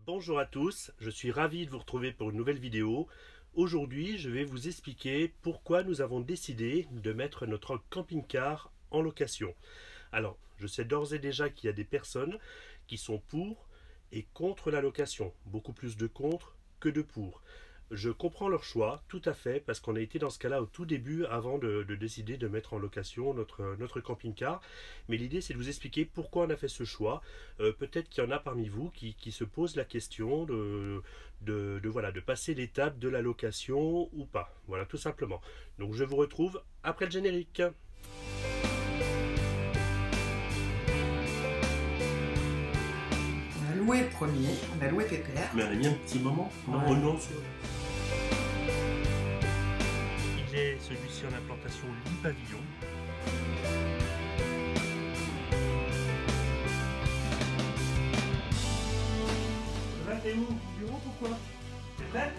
Bonjour à tous, je suis ravi de vous retrouver pour une nouvelle vidéo. Aujourd'hui, je vais vous expliquer pourquoi nous avons décidé de mettre notre camping-car en location. Alors, je sais d'ores et déjà qu'il y a des personnes qui sont pour et contre la location, beaucoup plus de contre que de pour. Je comprends leur choix, tout à fait, parce qu'on a été dans ce cas-là au tout début avant de décider de mettre en location notre camping-car. Mais l'idée, c'est de vous expliquer pourquoi on a fait ce choix. Peut-être qu'il y en a parmi vous qui se posent la question de passer l'étape de la location ou pas. Voilà, tout simplement. Donc je vous retrouve après le générique. On a loué le premier, on a loué Pépère. Mais on a mis un petit moment. Ouais. Il est celui-ci en implantation lit pavillon. Là, t'es où? Bureau, pourquoi? C'est prêt?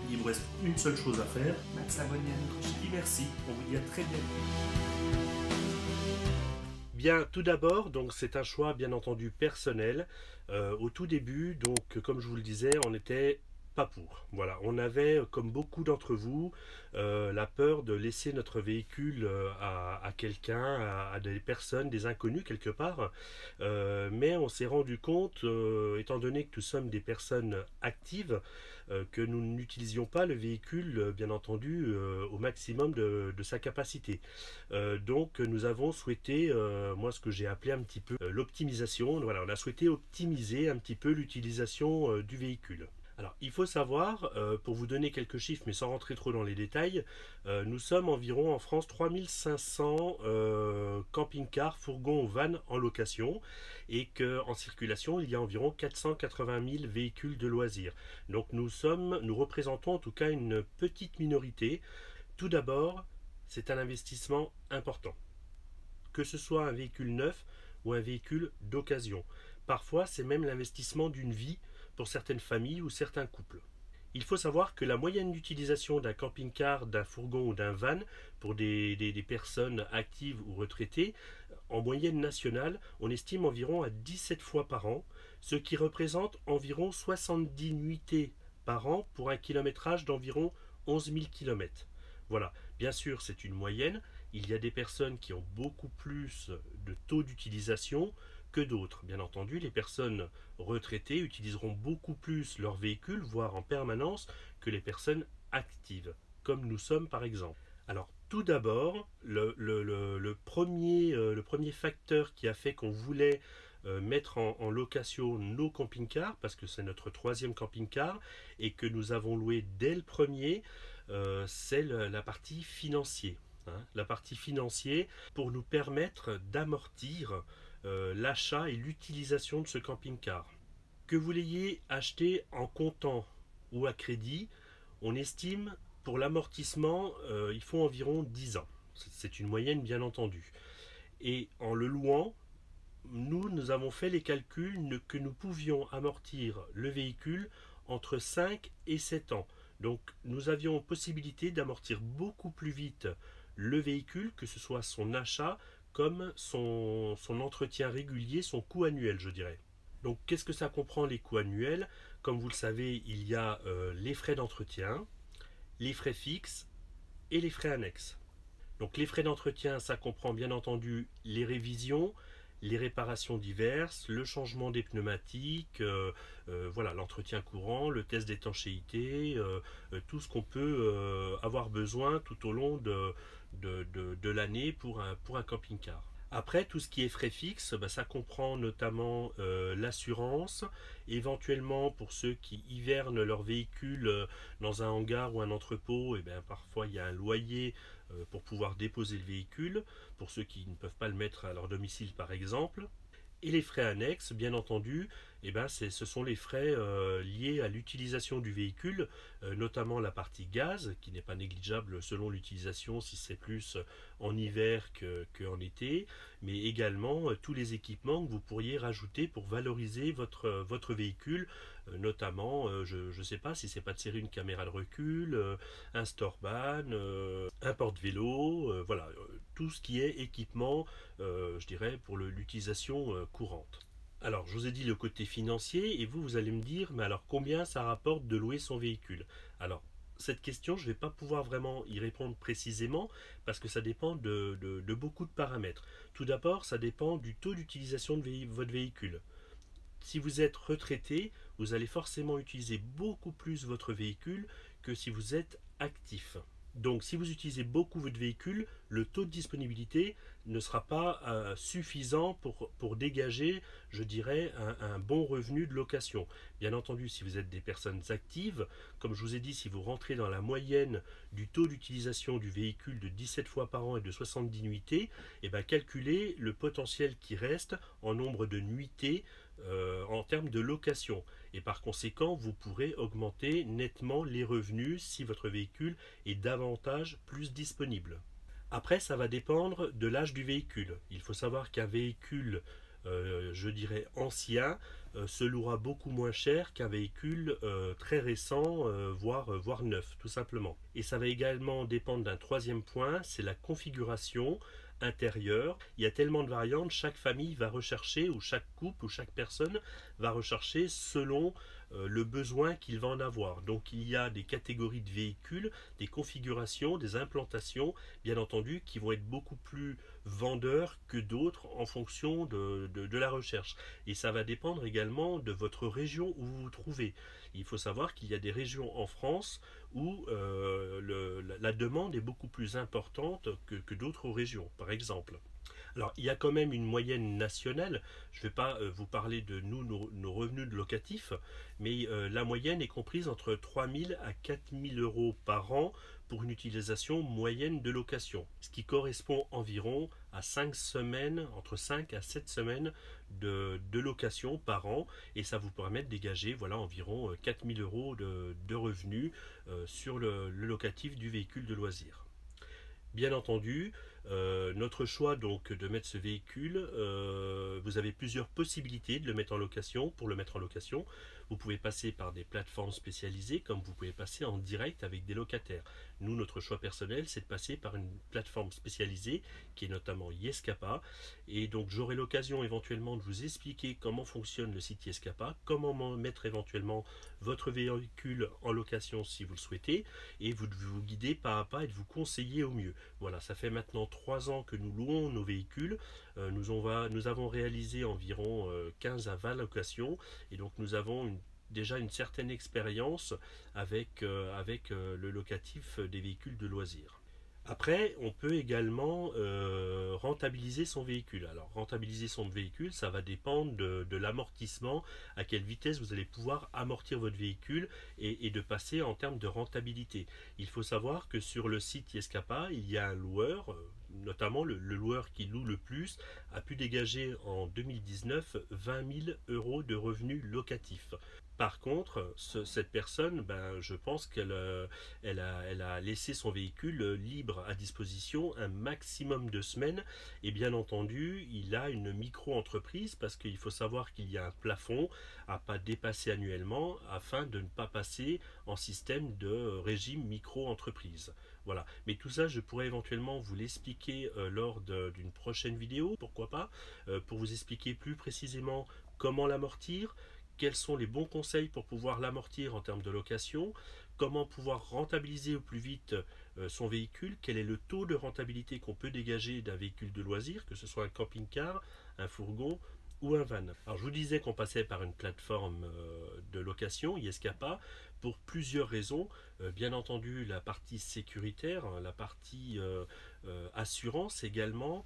Il vous reste une seule chose à faire. De s'abonner à notre chaîne. Et merci, on vous dit à très bientôt. Bien, tout d'abord, donc c'est un choix bien entendu personnel. Au tout début, donc comme je vous le disais, on n'était pas pour. Voilà, on avait, comme beaucoup d'entre vous, la peur de laisser notre véhicule à quelqu'un, à des personnes, des inconnus quelque part. Mais on s'est rendu compte, étant donné que nous sommes des personnes actives, que nous n'utilisions pas le véhicule, bien entendu, au maximum de sa capacité. Donc nous avons souhaité, moi ce que j'ai appelé un petit peu l'optimisation. Voilà, on a souhaité optimiser un petit peu l'utilisation du véhicule. Alors, il faut savoir, pour vous donner quelques chiffres, mais sans rentrer trop dans les détails, nous sommes environ en France 3500 camping-cars, fourgons ou vannes en location, et qu'en circulation, il y a environ 480 000 véhicules de loisirs. Donc nous représentons en tout cas une petite minorité. Tout d'abord, c'est un investissement important. Que ce soit un véhicule neuf ou un véhicule d'occasion. Parfois, c'est même l'investissement d'une vie pour certaines familles ou certains couples. Il faut savoir que la moyenne d'utilisation d'un camping-car, d'un fourgon ou d'un van pour des personnes actives ou retraitées, en moyenne nationale, on estime environ à 17 fois par an, ce qui représente environ 70 nuitées par an pour un kilométrage d'environ 11 000 km. Voilà, bien sûr c'est une moyenne, il y a des personnes qui ont beaucoup plus de taux d'utilisation que d'autres. Bien entendu, les personnes retraitées utiliseront beaucoup plus leur véhicule, voire en permanence, que les personnes actives, comme nous sommes par exemple. Alors, tout d'abord, le premier facteur qui a fait qu'on voulait mettre en location nos camping-cars, parce que c'est notre troisième camping-car, et que nous avons loué dès le premier, c'est la partie financière. La partie financière pour nous permettre d'amortir l'achat et l'utilisation de ce camping-car. Que vous l'ayez acheté en comptant ou à crédit, on estime pour l'amortissement, il faut environ 10 ans. C'est une moyenne bien entendu. Et en le louant, nous avons fait les calculs que nous pouvions amortir le véhicule entre 5 et 7 ans. Donc nous avions possibilité d'amortir beaucoup plus vite le véhicule, que ce soit son achat comme son entretien régulier, son coût annuel, je dirais. Donc qu'est-ce que ça comprend les coûts annuels? Comme vous le savez, il y a les frais d'entretien, les frais fixes et les frais annexes. Donc les frais d'entretien, ça comprend bien entendu les révisions, les réparations diverses, le changement des pneumatiques, voilà, l'entretien courant, le test d'étanchéité, tout ce qu'on peut avoir besoin tout au long de l'année pour un camping-car. Après, tout ce qui est frais fixes, ça comprend notamment l'assurance, éventuellement pour ceux qui hivernent leur véhicule dans un hangar ou un entrepôt, et parfois il y a un loyer pour pouvoir déposer le véhicule, pour ceux qui ne peuvent pas le mettre à leur domicile par exemple. Et les frais annexes, bien entendu, ce sont les frais liés à l'utilisation du véhicule, notamment la partie gaz, qui n'est pas négligeable selon l'utilisation, si c'est plus en hiver qu'en été, mais également tous les équipements que vous pourriez rajouter pour valoriser votre véhicule, notamment, je ne sais pas si c'est pas de série, une caméra de recul, un storban, un porte-vélo, voilà, tout ce qui est équipement, je dirais, pour l'utilisation courante. Alors, je vous ai dit le côté financier, et vous allez me dire, mais alors combien ça rapporte de louer son véhicule? Alors, cette question, je ne vais pas pouvoir vraiment y répondre précisément, parce que ça dépend de beaucoup de paramètres. Tout d'abord, ça dépend du taux d'utilisation de votre véhicule. Si vous êtes retraité, vous allez forcément utiliser beaucoup plus votre véhicule que si vous êtes actif. Donc si vous utilisez beaucoup votre véhicule, le taux de disponibilité ne sera pas suffisant pour dégager, je dirais, un bon revenu de location. Bien entendu, si vous êtes des personnes actives, comme je vous ai dit, si vous rentrez dans la moyenne du taux d'utilisation du véhicule de 17 fois par an et de 70 nuitées, et bien calculez le potentiel qui reste en nombre de nuitées en termes de location. Et par conséquent, vous pourrez augmenter nettement les revenus si votre véhicule est davantage plus disponible. Après, ça va dépendre de l'âge du véhicule. Il faut savoir qu'un véhicule, je dirais ancien, se louera beaucoup moins cher qu'un véhicule très récent, voire neuf, tout simplement. Et ça va également dépendre d'un troisième point, c'est la configuration intérieure. Il y a tellement de variantes, chaque famille va rechercher, ou chaque couple, ou chaque personne va rechercher selon le besoin qu'il va en avoir. Donc il y a des catégories de véhicules, des configurations, des implantations, bien entendu, qui vont être beaucoup plus vendeurs que d'autres en fonction de la recherche. Et ça va dépendre également de votre région où vous vous trouvez. Il faut savoir qu'il y a des régions en France où la demande est beaucoup plus importante que d'autres régions, par exemple. Alors, il y a quand même une moyenne nationale. Je ne vais pas vous parler de nos revenus de locatifs, mais la moyenne est comprise entre 3 000 à 4 000 euros par an pour une utilisation moyenne de location, ce qui correspond environ à 5 semaines, entre 5 à 7 semaines de location par an, et ça vous permet de dégager voilà, environ 4 000 euros de revenus sur le locatif du véhicule de loisir. Bien entendu, notre choix donc de mettre ce véhicule, vous avez plusieurs possibilités de le mettre en location. Pour le mettre en location, vous pouvez passer par des plateformes spécialisées, comme vous pouvez passer en direct avec des locataires. Nous, notre choix personnel, c'est de passer par une plateforme spécialisée, qui est notamment Yescapa. Et donc, j'aurai l'occasion éventuellement de vous expliquer comment fonctionne le site Yescapa, comment mettre éventuellement votre véhicule en location si vous le souhaitez, et vous guider pas à pas et de vous conseiller au mieux. Voilà, ça fait maintenant 3 ans que nous louons nos véhicules. Nous avons réalisé environ 15 à 20 locations, et donc nous avons déjà une certaine expérience avec le locatif des véhicules de loisirs. Après, on peut également rentabiliser son véhicule. Alors, rentabiliser son véhicule, ça va dépendre de l'amortissement, à quelle vitesse vous allez pouvoir amortir votre véhicule et de passer en termes de rentabilité. Il faut savoir que sur le site Yescapa, il y a un loueur, notamment le loueur qui loue le plus, a pu dégager en 2019 20 000 euros de revenus locatifs. Par contre, cette personne, je pense qu'elle a laissé son véhicule libre à disposition un maximum de semaines. Et bien entendu, il a une micro-entreprise parce qu'il faut savoir qu'il y a un plafond à pas dépasser annuellement afin de ne pas passer en système de régime micro-entreprise. Voilà. Mais tout ça, je pourrais éventuellement vous l'expliquer lors d'une prochaine vidéo, pourquoi pas, pour vous expliquer plus précisément comment l'amortir, quels sont les bons conseils pour pouvoir l'amortir en termes de location, comment pouvoir rentabiliser au plus vite son véhicule, quel est le taux de rentabilité qu'on peut dégager d'un véhicule de loisir, que ce soit un camping-car, un fourgon ou un van. Alors je vous disais qu'on passait par une plateforme de location, Yescapa, pour plusieurs raisons. Bien entendu, la partie sécuritaire, la partie assurance également.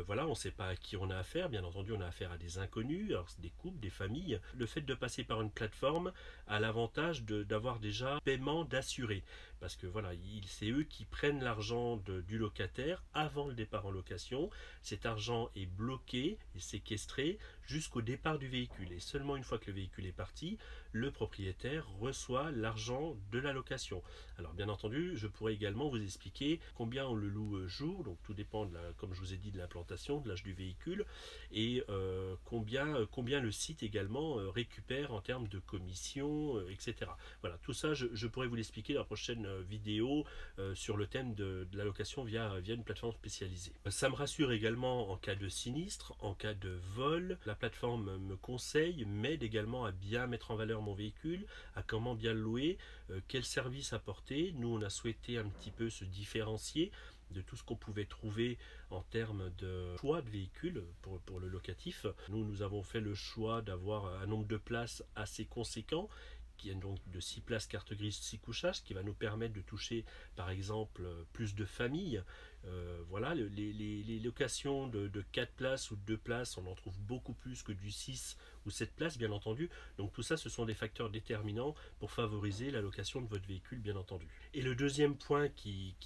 Voilà, on ne sait pas à qui on a affaire. Bien entendu, on a affaire à des inconnus, alors des couples, des familles. Le fait de passer par une plateforme a l'avantage d'avoir déjà paiement d'assuré. Parce que voilà, c'est eux qui prennent l'argent du locataire avant le départ en location. Cet argent est bloqué et séquestré jusqu'au départ du véhicule. Et seulement une fois que le véhicule est parti, le propriétaire reçoit l'argent de la location. Alors bien entendu, je pourrais également vous expliquer combien on le loue jour, donc tout dépend, comme je vous ai dit, de l'implantation, de l'âge du véhicule, et combien le site également récupère en termes de commission, etc. Voilà, tout ça, je pourrais vous l'expliquer dans la prochaine vidéo sur le thème de la location via une plateforme spécialisée. Ça me rassure également en cas de sinistre, en cas de vol. La plateforme me conseille, m'aide également à bien mettre en valeur mon véhicule, à comment bien le louer, quel service apporter. Nous, on a souhaité un petit peu se différencier de tout ce qu'on pouvait trouver en termes de choix de véhicules pour le locatif. Nous avons fait le choix d'avoir un nombre de places assez conséquent, qui est donc de 6 places carte grise 6 couchages, ce qui va nous permettre de toucher par exemple plus de familles. Voilà, les locations de 4 places ou de 2 places, on en trouve beaucoup plus que du 6 ou 7 places bien entendu. Donc tout ça, ce sont des facteurs déterminants pour favoriser la location de votre véhicule bien entendu. Et le deuxième point qui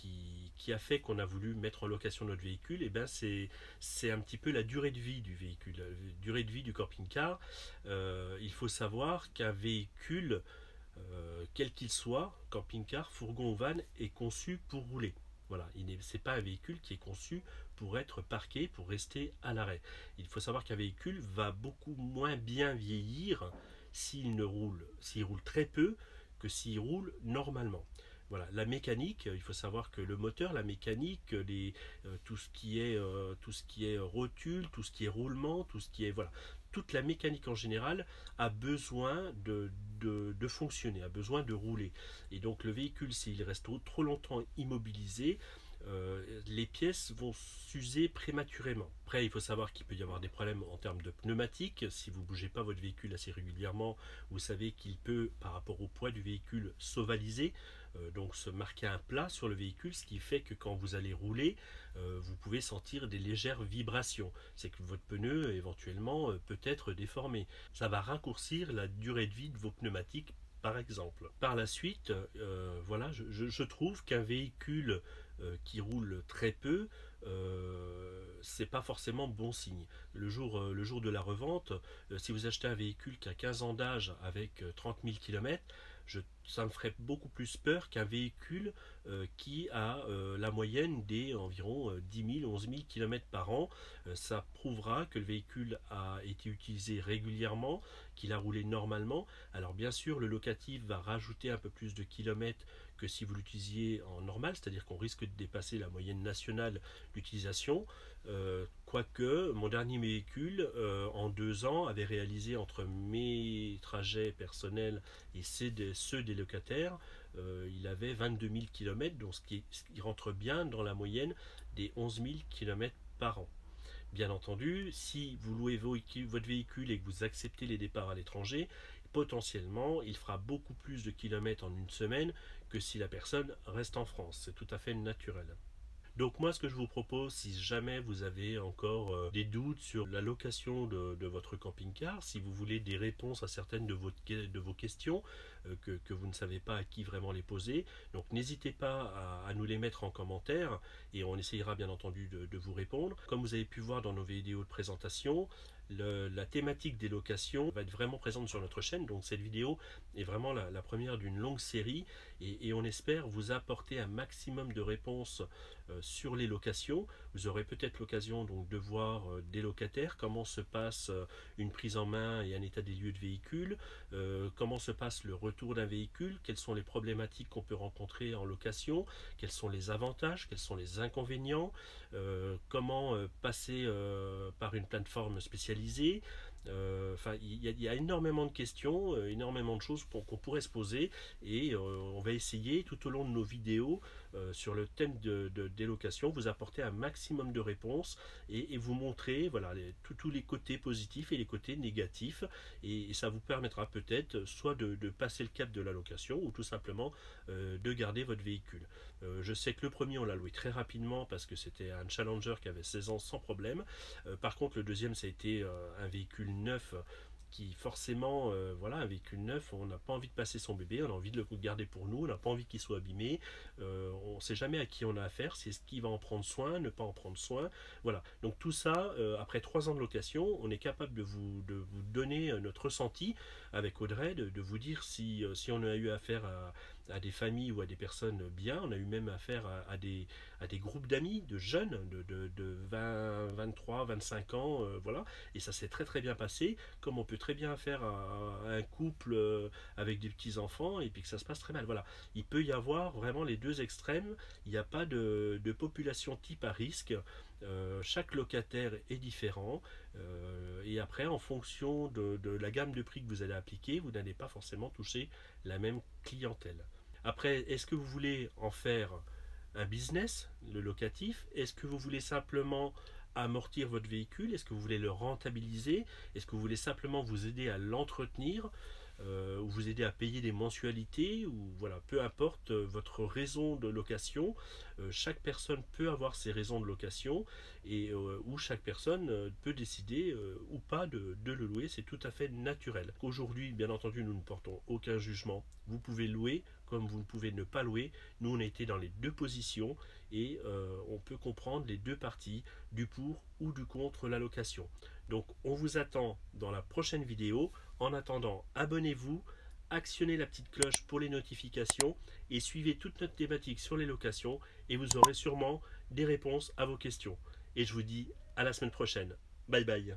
a fait qu'on a voulu mettre en location notre véhicule, et ben c'est un petit peu la durée de vie du véhicule, la durée de vie du camping-car. Il faut savoir qu'un véhicule, quel qu'il soit, camping-car, fourgon ou van, est conçu pour rouler. Voilà, ce n'est pas un véhicule qui est conçu pour être parqué, pour rester à l'arrêt. Il faut savoir qu'un véhicule va beaucoup moins bien vieillir s'il roule très peu que s'il roule normalement. Voilà, la mécanique, il faut savoir que le moteur, la mécanique, tout ce qui est rotule, tout ce qui est roulement, tout ce qui est voilà, toute la mécanique en général a besoin de fonctionner, a besoin de rouler. Et donc le véhicule, s'il reste trop longtemps immobilisé, les pièces vont s'user prématurément. Après, il faut savoir qu'il peut y avoir des problèmes en termes de pneumatique. Si vous ne bougez pas votre véhicule assez régulièrement, vous savez qu'il peut, par rapport au poids du véhicule, s'ovaliser, donc se marquer un plat sur le véhicule, ce qui fait que quand vous allez rouler, vous pouvez sentir des légères vibrations. C'est que votre pneu, éventuellement, peut être déformé. Ça va raccourcir la durée de vie de vos pneumatiques, par exemple. Par la suite, voilà, je trouve qu'un véhicule qui roule très peu, c'est pas forcément bon signe. Le jour de la revente, si vous achetez un véhicule qui a 15 ans d'âge avec 30 000 km, ça me ferait beaucoup plus peur qu'un véhicule qui a la moyenne des environ 10 000, 11 000 km par an. Ça prouvera que le véhicule a été utilisé régulièrement, qu'il a roulé normalement. Alors bien sûr, le locatif va rajouter un peu plus de kilomètres que si vous l'utilisiez en normal, c'est-à-dire qu'on risque de dépasser la moyenne nationale d'utilisation. Quoique, mon dernier véhicule, en 2 ans, avait réalisé entre mes trajets personnels et ceux des locataires, il avait 22 000 km, donc ce qui rentre bien dans la moyenne des 11 000 km par an. Bien entendu, si vous louez votre véhicule et que vous acceptez les départs à l'étranger, potentiellement, il fera beaucoup plus de kilomètres en une semaine que si la personne reste en France. C'est tout à fait naturel. Donc moi, ce que je vous propose, si jamais vous avez encore des doutes sur la location de votre camping-car, si vous voulez des réponses à certaines de vos questions, que vous ne savez pas à qui vraiment les poser, donc n'hésitez pas à nous les mettre en commentaire et on essayera bien entendu de vous répondre. Comme vous avez pu voir dans nos vidéos de présentation, la thématique des locations va être vraiment présente sur notre chaîne, donc cette vidéo est vraiment la première d'une longue série et on espère vous apporter un maximum de réponses sur les locations. Vous aurez peut-être l'occasion donc de voir des locataires, comment se passe une prise en main et un état des lieux de véhicule, comment se passe le retour d'un véhicule, quelles sont les problématiques qu'on peut rencontrer en location, quels sont les avantages, quels sont les inconvénients, comment passer par une plateforme spécialisée. Enfin, il y a énormément de questions, énormément de choses qu'on pourrait se poser et on va essayer tout au long de nos vidéos sur le thème des locations, vous apporter un maximum de réponses et vous montrer voilà, tous les côtés positifs et les côtés négatifs et ça vous permettra peut-être soit de passer le cap de la location ou tout simplement de garder votre véhicule. Je sais que le premier on l'a loué très rapidement parce que c'était un Challenger qui avait 16 ans sans problème. Par contre le deuxième ça a été un véhicule neuf qui forcément, voilà, avec une neuf, on n'a pas envie de passer son bébé, on a envie de le garder pour nous, on n'a pas envie qu'il soit abîmé, on ne sait jamais à qui on a affaire, c'est ce qui va en prendre soin, ne pas en prendre soin, voilà. Donc tout ça, après 3 ans de location, on est capable de vous donner notre ressenti avec Audrey, de vous dire si on a eu affaire à des familles ou à des personnes bien, on a eu même affaire à des groupes d'amis, de jeunes, de 20, 23, 25 ans, voilà, et ça s'est très très bien passé, comme on peut très bien faire à un couple avec des petits-enfants, et puis que ça se passe très mal, voilà. Il peut y avoir vraiment les deux extrêmes, il n'y a pas de population type à risque, chaque locataire est différent, et après en fonction de la gamme de prix que vous allez appliquer, vous n'allez pas forcément toucher la même clientèle. Après, est-ce que vous voulez en faire un business, le locatif? Est-ce que vous voulez simplement amortir votre véhicule? Est-ce que vous voulez le rentabiliser? Est-ce que vous voulez simplement vous aider à l'entretenir, ou vous aider à payer des mensualités, ou voilà, peu importe votre raison de location, chaque personne peut avoir ses raisons de location, et où chaque personne peut décider ou pas de le louer, c'est tout à fait naturel. Aujourd'hui, bien entendu, nous ne portons aucun jugement, vous pouvez louer comme vous ne pouvez ne pas louer, nous on a été dans les deux positions, et on peut comprendre les deux parties, du pour ou du contre la location. Donc on vous attend dans la prochaine vidéo. En attendant, abonnez-vous, actionnez la petite cloche pour les notifications et suivez toute notre thématique sur les locations, et vous aurez sûrement des réponses à vos questions. Et je vous dis à la semaine prochaine. Bye bye.